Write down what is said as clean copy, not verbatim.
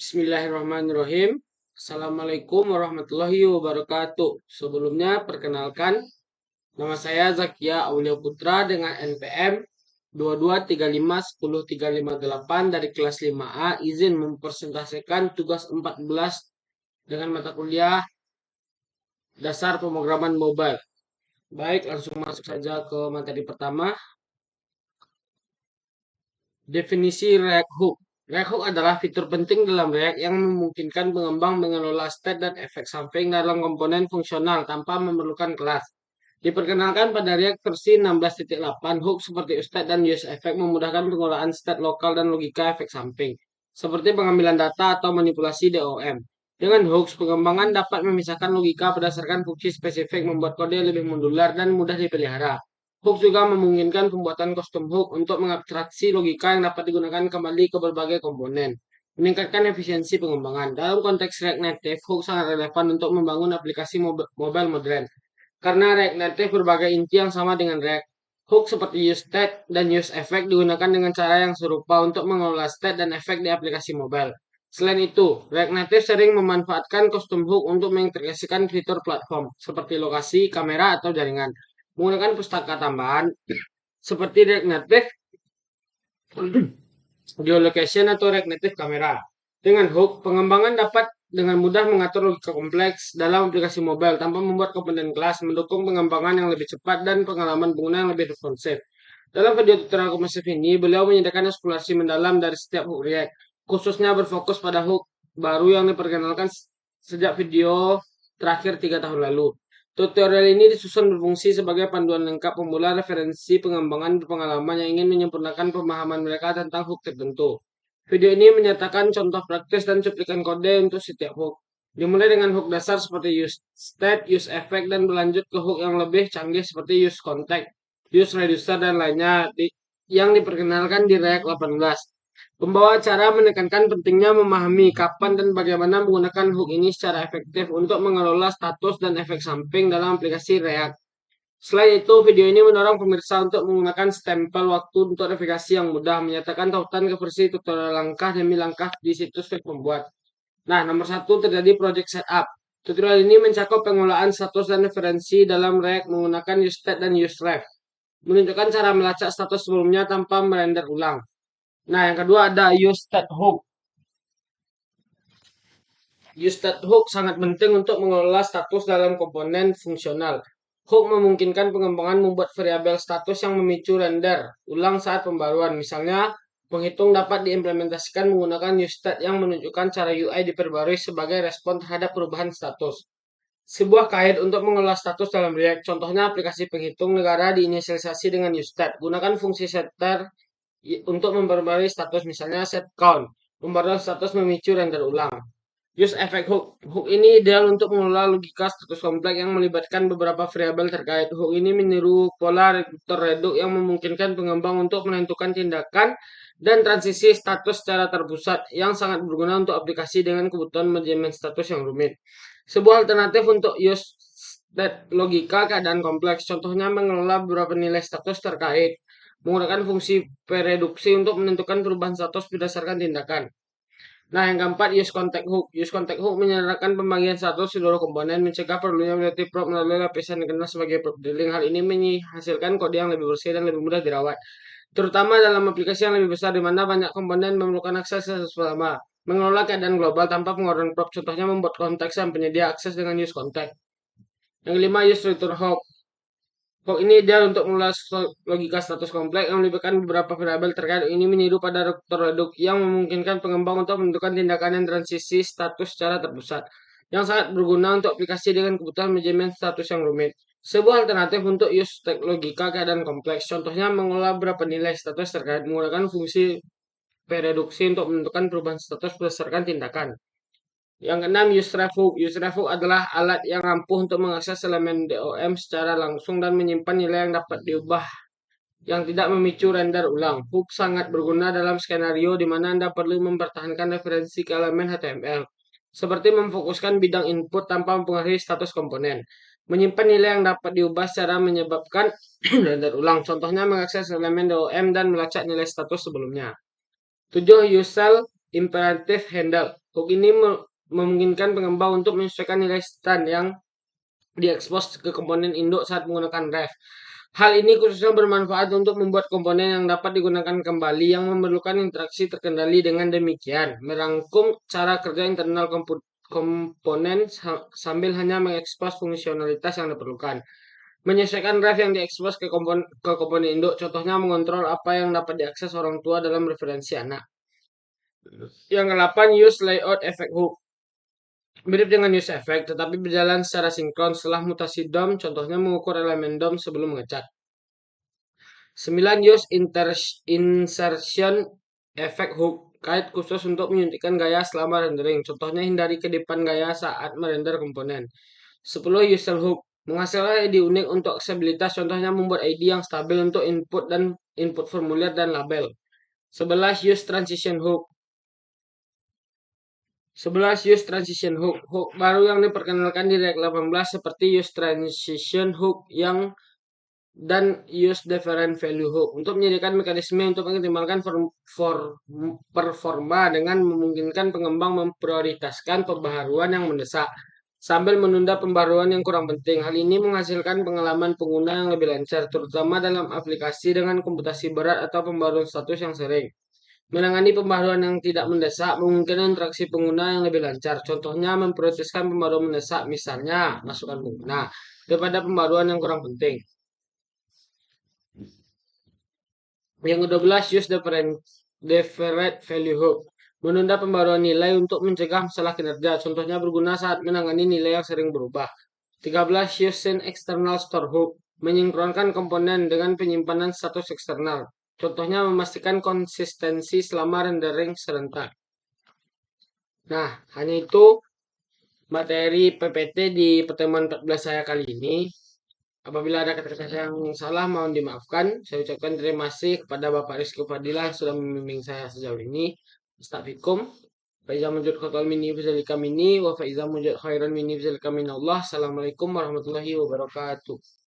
Bismillahirrahmanirrahim. Assalamualaikum warahmatullahi wabarakatuh. Sebelumnya, perkenalkan, nama saya Zakia Aulia Putra dengan NPM 22351038 dari kelas 5A, izin mempresentasikan tugas 14 dengan mata kuliah dasar pemrograman mobile. Baik, langsung masuk saja ke materi pertama. Definisi React Hook. React Hook adalah fitur penting dalam React yang memungkinkan pengembang mengelola state dan efek samping dalam komponen fungsional tanpa memerlukan kelas. Diperkenalkan pada React versi 16.8, hook seperti state dan use effect memudahkan pengolahan state lokal dan logika efek samping, seperti pengambilan data atau manipulasi DOM. Dengan hooks, pengembangan dapat memisahkan logika berdasarkan fungsi spesifik, membuat kode lebih modular dan mudah dipelihara. Hook juga memungkinkan pembuatan custom hook untuk mengabstraksi logika yang dapat digunakan kembali ke berbagai komponen, meningkatkan efisiensi pengembangan. Dalam konteks React Native, hook sangat relevan untuk membangun aplikasi mobile modern, karena React Native berbagai inti yang sama dengan React. Hook seperti useState dan useEffect digunakan dengan cara yang serupa untuk mengelola state dan efek di aplikasi mobile. Selain itu, React Native sering memanfaatkan custom hook untuk mengintegrasikan fitur platform, seperti lokasi, kamera, atau jaringan, menggunakan pustaka tambahan seperti React Native Geolocation atau React Native Camera. Dengan hook, pengembangan dapat dengan mudah mengatur logika kompleks dalam aplikasi mobile tanpa membuat komponen kelas, mendukung pengembangan yang lebih cepat dan pengalaman pengguna yang lebih responsif. Dalam video tutorial komprehensif ini, beliau menyediakan eksplorasi mendalam dari setiap hook React, khususnya berfokus pada hook baru yang diperkenalkan sejak video terakhir 3 tahun lalu. Tutorial ini disusun berfungsi sebagai panduan lengkap pemula referensi pengembangan pengalaman yang ingin menyempurnakan pemahaman mereka tentang hook tertentu. Video ini menyatakan contoh praktis dan cuplikan kode untuk setiap hook. Dimulai dengan hook dasar seperti use state, use effect, dan berlanjut ke hook yang lebih canggih seperti use contact, use reducer, dan lainnya yang diperkenalkan di React 18. Pembawa acara menekankan pentingnya memahami kapan dan bagaimana menggunakan hook ini secara efektif untuk mengelola status dan efek samping dalam aplikasi React. Selain itu, video ini mendorong pemirsa untuk menggunakan stempel waktu untuk navigasi yang mudah, menyatakan tautan ke versi tutorial langkah demi langkah di situs web pembuat. Nah, nomor 1 terjadi project setup. Tutorial ini mencakup pengolahan status dan referensi dalam React menggunakan useState dan useRef, menunjukkan cara melacak status sebelumnya tanpa merender ulang. Nah, yang kedua ada useStateHook. useStateHook sangat penting untuk mengelola status dalam komponen fungsional. Hook memungkinkan pengembangan membuat variabel status yang memicu render ulang saat pembaruan. Misalnya, penghitung dapat diimplementasikan menggunakan useState yang menunjukkan cara UI diperbarui sebagai respon terhadap perubahan status. Sebuah kait untuk mengelola status dalam React. Contohnya aplikasi penghitung negara diinisialisasi dengan useState. Gunakan fungsi setter untuk memperbarui status, misalnya set count. Pembaruan status memicu render ulang. Use effect hook. Hook ini ideal untuk mengelola logika status kompleks yang melibatkan beberapa variabel terkait. Hook ini meniru pola reduce yang memungkinkan pengembang untuk menentukan tindakan dan transisi status secara terpusat, yang sangat berguna untuk aplikasi dengan kebutuhan manajemen status yang rumit. Sebuah alternatif untuk use state logika keadaan kompleks, contohnya mengelola beberapa nilai status terkait, menggunakan fungsi pereduksi untuk menentukan perubahan status berdasarkan tindakan. Nah, yang keempat, use contact hook. Use contact hook menyerahkan pembagian status seluruh komponen, mencegah perlunya melewati prop melalui lapisan yang dikenal sebagai prop drilling. Hal ini menghasilkan kode yang lebih bersih dan lebih mudah dirawat, terutama dalam aplikasi yang lebih besar di mana banyak komponen memerlukan akses bersama. Mengelola keadaan global tanpa pengorbanan prop, contohnya membuat konteks dan penyedia akses dengan use contact. Yang kelima, use return hook. Hook ini ideal untuk mengelola logika status kompleks yang melibatkan beberapa variabel terkait. Ini meniru pada reduce yang memungkinkan pengembang untuk menentukan tindakan dan transisi status secara terpusat, yang sangat berguna untuk aplikasi dengan kebutuhan manajemen status yang rumit. Sebuah alternatif untuk use logika keadaan kompleks, contohnya mengelola beberapa nilai status terkait, menggunakan fungsi pereduksi untuk menentukan perubahan status berdasarkan tindakan. Yang keenam, useRefhook. useRefhook adalah alat yang ampuh untuk mengakses elemen DOM secara langsung dan menyimpan nilai yang dapat diubah yang tidak memicu render ulang. Hook sangat berguna dalam skenario di mana Anda perlu mempertahankan referensi ke elemen HTML, seperti memfokuskan bidang input tanpa mempengaruhi status komponen. Menyimpan nilai yang dapat diubah secara menyebabkan render ulang. Contohnya mengakses elemen DOM dan melacak nilai status sebelumnya. 7. Use Cell Imperative Handle. Hook ini memungkinkan pengembang untuk menyesuaikan nilai stand yang diekspos ke komponen induk saat menggunakan ref. Hal ini khususnya bermanfaat untuk membuat komponen yang dapat digunakan kembali yang memerlukan interaksi terkendali. Dengan demikian, merangkum cara kerja internal komponen sambil hanya mengekspos fungsionalitas yang diperlukan. Menyesuaikan ref yang diekspos ke komponen induk, contohnya mengontrol apa yang dapat diakses orang tua dalam referensi anak. Yang ke-8, use layout effect hook. Mirip dengan use effect, tetapi berjalan secara sinkron setelah mutasi DOM, contohnya mengukur elemen DOM sebelum mengecat. 9. Use insertion effect hook. Kait khusus untuk menyuntikkan gaya selama rendering, contohnya hindari kedipan gaya saat merender komponen. 10. User hook. Menghasilkan ID unik untuk aksesibilitas, contohnya membuat ID yang stabil untuk input dan input formulir dan label. 11. Use transition hook. 11. Use transition hook. Hook baru yang diperkenalkan di React 18 seperti use transition hook dan use different value hook untuk menyediakan mekanisme untuk mengoptimalkan performa dengan memungkinkan pengembang memprioritaskan pembaharuan yang mendesak sambil menunda pembaharuan yang kurang penting. Hal ini menghasilkan pengalaman pengguna yang lebih lancar, terutama dalam aplikasi dengan komputasi berat atau pembaharuan status yang sering. Menangani pembaharuan yang tidak mendesak memungkinkan interaksi pengguna yang lebih lancar. Contohnya memprioritaskan pembaharuan mendesak, misalnya masukan pengguna, daripada pembaharuan yang kurang penting. Yang ke-12, use deferred value hook. Menunda pembaruan nilai untuk mencegah masalah kinerja. Contohnya berguna saat menangani nilai yang sering berubah. 13. Use sync external store hook. Menyinkronkan komponen dengan penyimpanan status eksternal. Contohnya memastikan konsistensi selama rendering serentak. Nah, hanya itu materi PPT di pertemuan 14 saya kali ini. Apabila ada kata-kata yang salah, mohon dimaafkan. Saya ucapkan terima kasih kepada Bapak Rizky Fadilah yang sudah membimbing saya sejauh ini. Astaghfirukum. Faiza mujud khotul mini fizalika mini wa faiza mujud khairan mini fizalika minallah. Assalamualaikum warahmatullahi wabarakatuh.